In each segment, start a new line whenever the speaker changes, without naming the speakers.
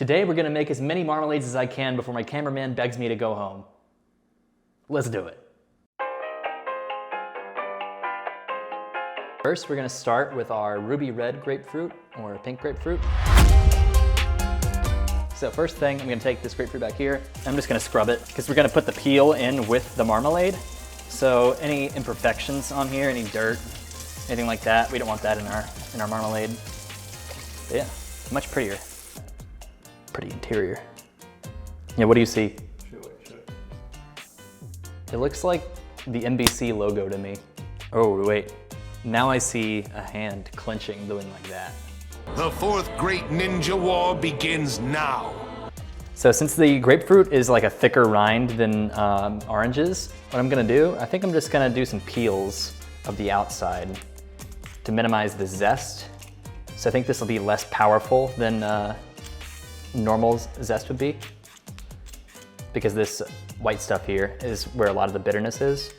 Today we're gonna make as many marmalades as I can before my cameraman begs me to go home. Let's do it. First, we're gonna start with our ruby red grapefruit or pink grapefruit. So first thing, I'm gonna take this grapefruit back here. I'm just gonna scrub it because we're gonna put the peel in with the marmalade. So any imperfections on here, any dirt, anything like that, we don't want that in our marmalade. But yeah, much prettier. Pretty interior. Yeah, what do you see? It looks like the NBC logo to me. Oh, wait. Now I see a hand clenching, doing like that.
The fourth great ninja war begins now.
So since the grapefruit is like a thicker rind than oranges, what I'm gonna do, I think I'm just gonna do some peels of the outside to minimize the zest. So I think this will be less powerful than normal zest would be, because this white stuff here is where a lot of the bitterness is.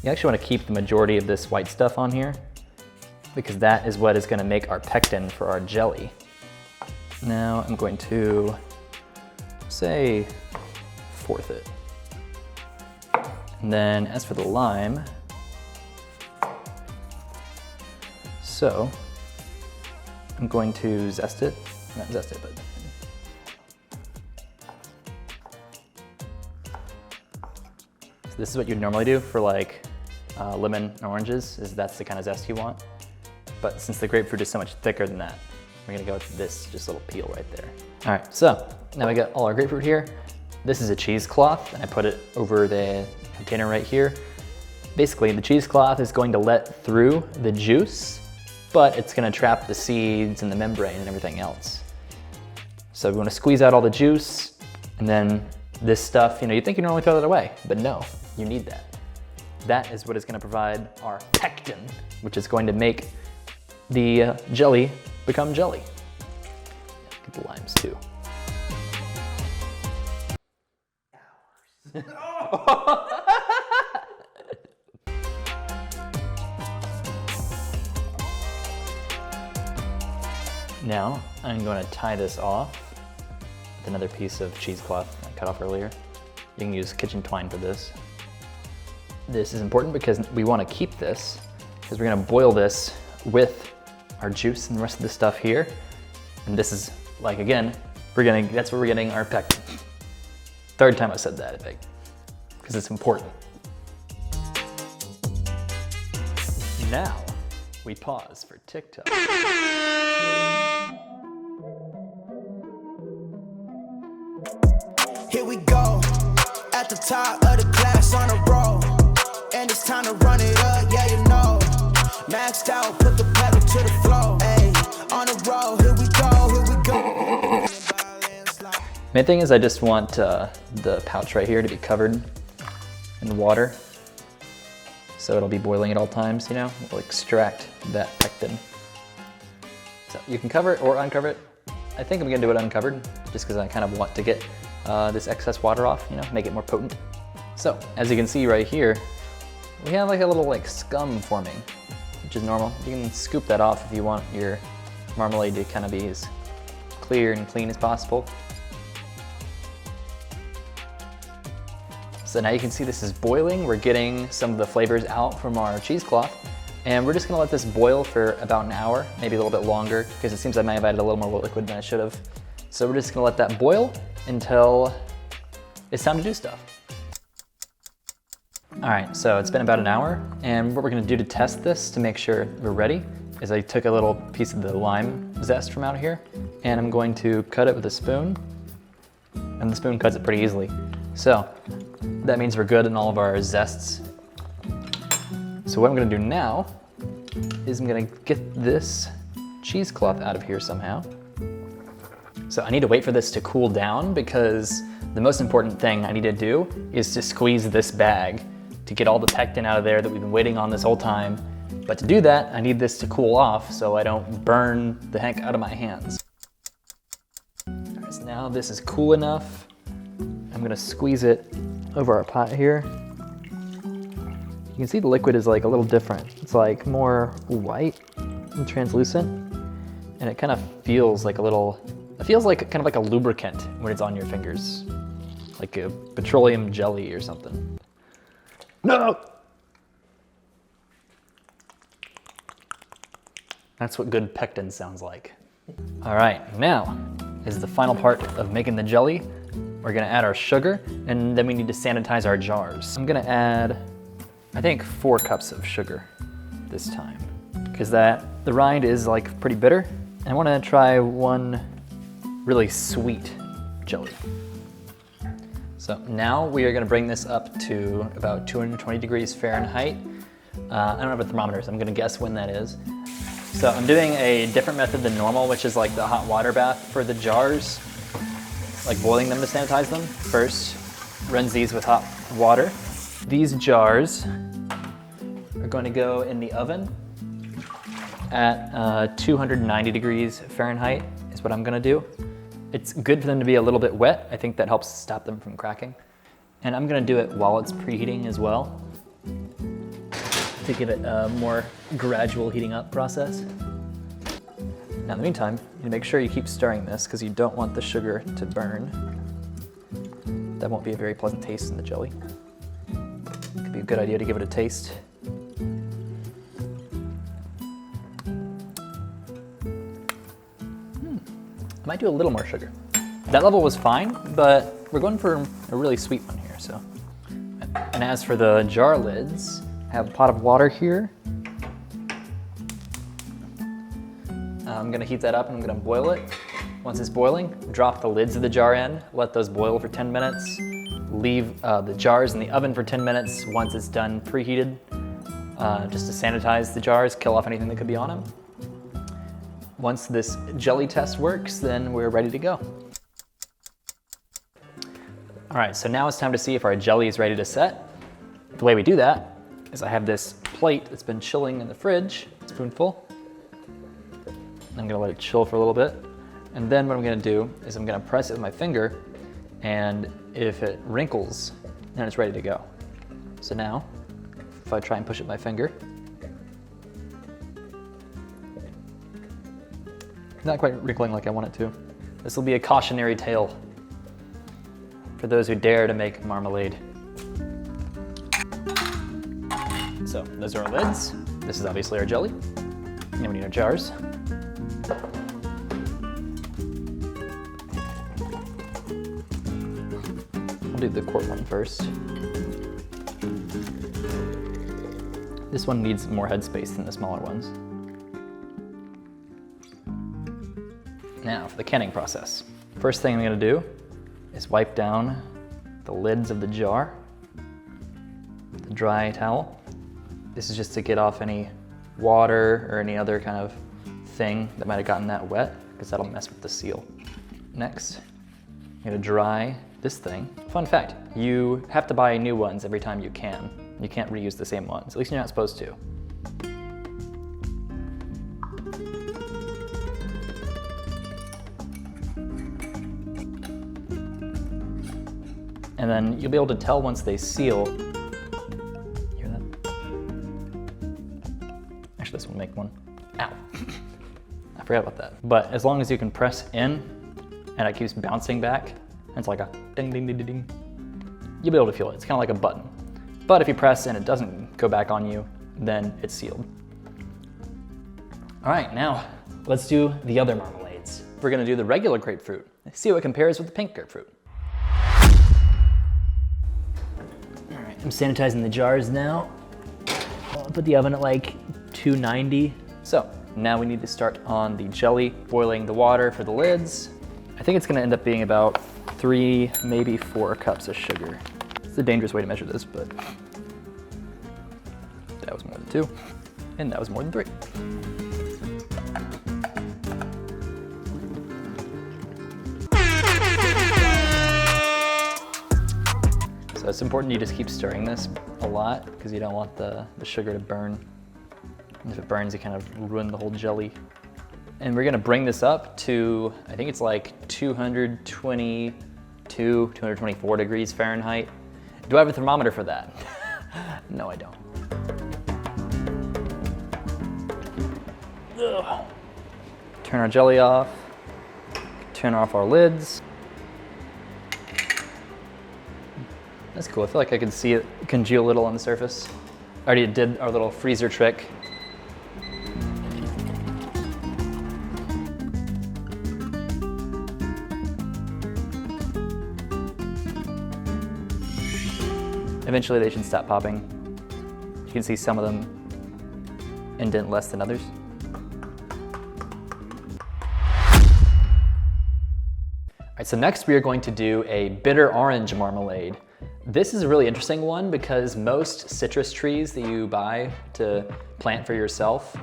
You actually want to keep the majority of this white stuff on here because that is what is going to make our pectin for our jelly. Now I'm going to say fourth it. And then as for the lime, so I'm going to zest it, not zest it, but this is what you'd normally do for like lemon and oranges, is that's the kind of zest you want. But since the grapefruit is so much thicker than that, we're gonna go with this just little peel right there. All right, so now we got all our grapefruit here. This is a cheesecloth, and I put it over the container right here. Basically, the cheesecloth is going to let through the juice, but it's gonna trap the seeds and the membrane and everything else. So we wanna squeeze out all the juice, and then this stuff, you think you normally throw that away, but no, you need that. That is what is gonna provide our pectin, which is going to make the jelly become jelly. Get the limes too. Now, I'm going to tie this off with another piece of cheesecloth I cut off earlier. You can use kitchen twine for this. This is important because we want to keep this, because we're going to boil this with our juice and the rest of the stuff here. And this is, like, again, that's where we're getting our pectin. Third time I said that, I think, because it's important. Now, we pause for TikTok.
Here we go, at the top of the class on a roll, and it's time to run it up, yeah you know. Maxed out, put the pedal to the floor, ayy, on a roll, here we go.
Main thing is I just want the pouch right here to be covered in water, so it'll be boiling at all times, We'll extract that pectin. So you can cover it or uncover it. I think I'm gonna do it uncovered, just because I kind of want to get this excess water off, make it more potent. So, as you can see right here, we have like a little scum forming, which is normal. You can scoop that off if you want your marmalade to kind of be as clear and clean as possible. So now you can see this is boiling. We're getting some of the flavors out from our cheesecloth, and we're just gonna let this boil for about an hour, maybe a little bit longer, because it seems I may have added a little more liquid than I should have. So we're just gonna let that boil until it's time to do stuff. All right, so it's been about an hour, and what we're gonna do to test this to make sure we're ready is I took a little piece of the lime zest from out here, and I'm going to cut it with a spoon, and the spoon cuts it pretty easily. So that means we're good in all of our zests. So what I'm gonna do now is I'm gonna get this cheesecloth out of here somehow. So I need to wait for this to cool down, because the most important thing I need to do is to squeeze this bag to get all the pectin out of there that we've been waiting on this whole time. But to do that, I need this to cool off so I don't burn the heck out of my hands. All right, so now this is cool enough. I'm gonna squeeze it over our pot here. You can see the liquid is like a little different. It's like more white and translucent, and it kind of feels like a feels like kind of like a lubricant when it's on your fingers. Like a petroleum jelly or something. No! That's what good pectin sounds like. All right, now is the final part of making the jelly. We're gonna add our sugar, and then we need to sanitize our jars. I'm gonna add, I think, 4 cups of sugar this time, because the rind is like pretty bitter. And I wanna try one really sweet jelly. So now we are gonna bring this up to about 220 degrees Fahrenheit. I don't have a thermometer, so I'm gonna guess when that is. So I'm doing a different method than normal, which is like the hot water bath for the jars, like boiling them to sanitize them. First, rinse these with hot water. These jars are going to go in the oven at 290 degrees Fahrenheit is what I'm gonna do. It's good for them to be a little bit wet. I think that helps stop them from cracking. And I'm gonna do it while it's preheating as well, to give it a more gradual heating up process. Now in the meantime, you need to make sure you keep stirring this because you don't want the sugar to burn. That won't be a very pleasant taste in the jelly. It could be a good idea to give it a taste. I might do a little more sugar. That level was fine, but we're going for a really sweet one here, so. And as for the jar lids, I have a pot of water here. I'm gonna heat that up and I'm gonna boil it. Once it's boiling, drop the lids of the jar in, let those boil for 10 minutes. Leave the jars in the oven for 10 minutes once it's done preheated, just to sanitize the jars, kill off anything that could be on them. Once this jelly test works, then we're ready to go. All right, so now it's time to see if our jelly is ready to set. The way we do that is I have this plate that's been chilling in the fridge, a spoonful. I'm gonna let it chill for a little bit. And then what I'm gonna do is I'm gonna press it with my finger, and if it wrinkles, then it's ready to go. So now, if I try and push it with my finger, not quite wrinkling like I want it to. This will be a cautionary tale for those who dare to make marmalade. So those are our lids. This is obviously our jelly. And then we need our jars. I'll do the quart one first. This one needs more headspace than the smaller ones. Now for the canning process. First thing I'm gonna do is wipe down the lids of the jar with a dry towel. This is just to get off any water or any other kind of thing that might have gotten that wet, because that'll mess with the seal. Next, I'm gonna dry this thing. Fun fact, you have to buy new ones every time you can. You can't reuse the same ones, at least you're not supposed to. And then you'll be able to tell once they seal. Hear that? Actually, this will make one. Ow. I forgot about that. But as long as you can press in and it keeps bouncing back, and it's like a ding, ding, ding, ding, ding, you'll be able to feel it. It's kind of like a button. But if you press and it doesn't go back on you, then it's sealed. All right, now let's do the other marmalades. We're gonna do the regular grapefruit. See how it compares with the pink grapefruit. I'm sanitizing the jars now. I'll put the oven at like 290. So now we need to start on the jelly, boiling the water for the lids. I think it's gonna end up being about 3, maybe 4 cups of sugar. It's a dangerous way to measure this, but that was more than 2, and that was more than 3. So it's important you just keep stirring this a lot because you don't want the sugar to burn. And if it burns, you kind of ruin the whole jelly. And we're gonna bring this up to, I think it's like 222, 224 degrees Fahrenheit. Do I have a thermometer for that? No, I don't. Ugh. Turn our jelly off. turn off our lids. That's cool. I feel like I can see it congeal a little on the surface. I already did our little freezer trick. Eventually they should stop popping. You can see some of them indent less than others. All right, so next we are going to do a bitter orange marmalade. This is a really interesting one because most citrus trees that you buy to plant for yourself,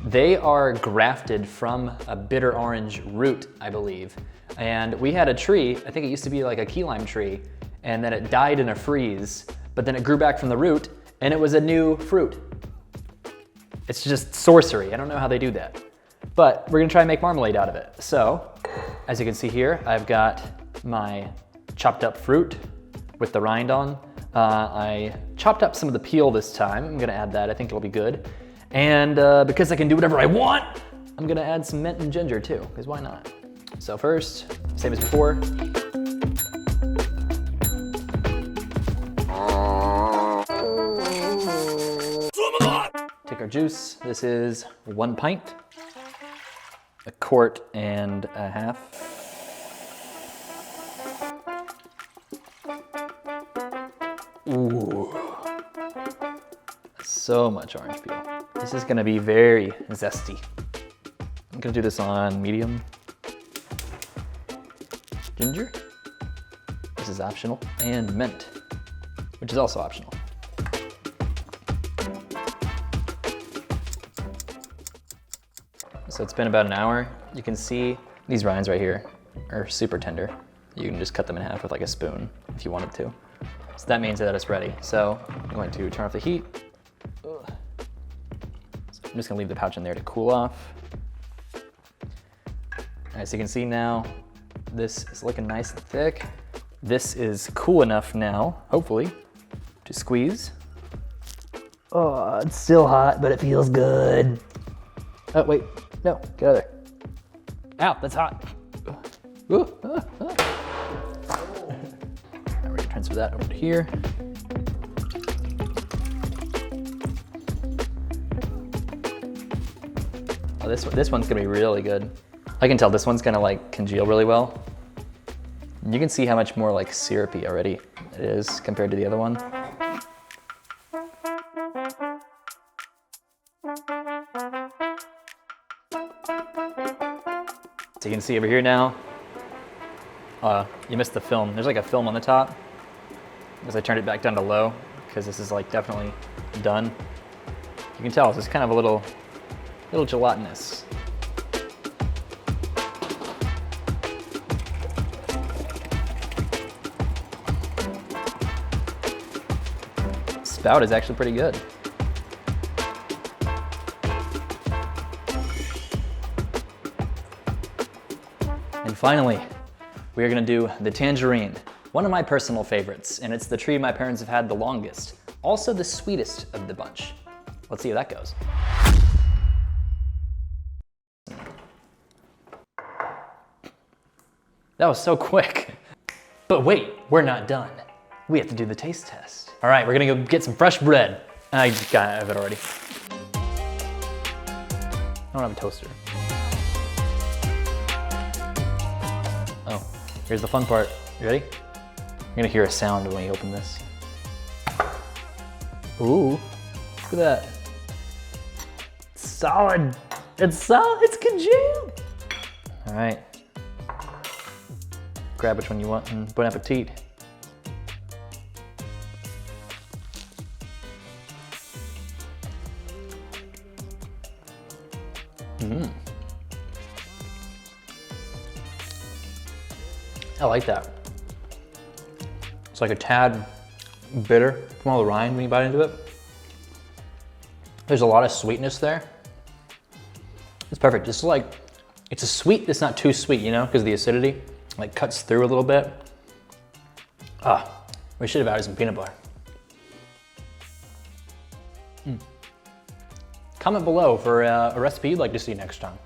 they are grafted from a bitter orange root, I believe. And we had a tree, I think it used to be like a key lime tree, and then it died in a freeze, but then it grew back from the root and it was a new fruit. It's just sorcery. I don't know how they do that. But we're gonna try and make marmalade out of it. So, as you can see here, I've got my chopped up fruit with the rind on. I chopped up some of the peel this time. I'm gonna add that, I think it'll be good. And because I can do whatever I want, I'm gonna add some mint and ginger too, because why not? So first, same as before. Take our juice. This is 1 pint, 1.5 quarts. Ooh, so much orange peel. This is gonna be very zesty. I'm gonna do this on medium. Ginger, this is optional, and mint, which is also optional. So it's been about an hour. You can see these rinds right here are super tender. You can just cut them in half with like a spoon if you wanted to. So that means that it's ready. So I'm going to turn off the heat. So I'm just gonna leave the pouch in there to cool off. As you can see now, this is looking nice and thick. This is cool enough now, hopefully, to squeeze. Oh, it's still hot, but it feels good. Oh, wait, no, get out of there. Ow, that's hot. Ooh, Now we're gonna transfer that over to here. Oh, this one's gonna be really good. I can tell this one's gonna like congeal really well. You can see how much more like syrupy already it is compared to the other one. So you can see over here now, you missed the film. There's like a film on the top because I turned it back down to low because this is like definitely done. You can tell it's just kind of a little gelatinous. Spout is actually pretty good. And finally, we are gonna do the tangerine, one of my personal favorites, and it's the tree my parents have had the longest. Also the sweetest of the bunch. Let's see how that goes. That was so quick. But wait, we're not done. We have to do the taste test. All right, we're gonna go get some fresh bread. I have it already. I don't have a toaster. Oh, here's the fun part. You ready? You're gonna hear a sound when you open this. Ooh, look at that. It's solid. It's solid, it's congealed. All right. Grab which one you want and bon appetit. I like that. It's like a tad bitter from all the rind when you bite into it. There's a lot of sweetness there. It's perfect. It's like, it's a sweet, it's not too sweet, you know, because the acidity like cuts through a little bit. We should have added some peanut butter. Comment below for a recipe you'd like to see next time.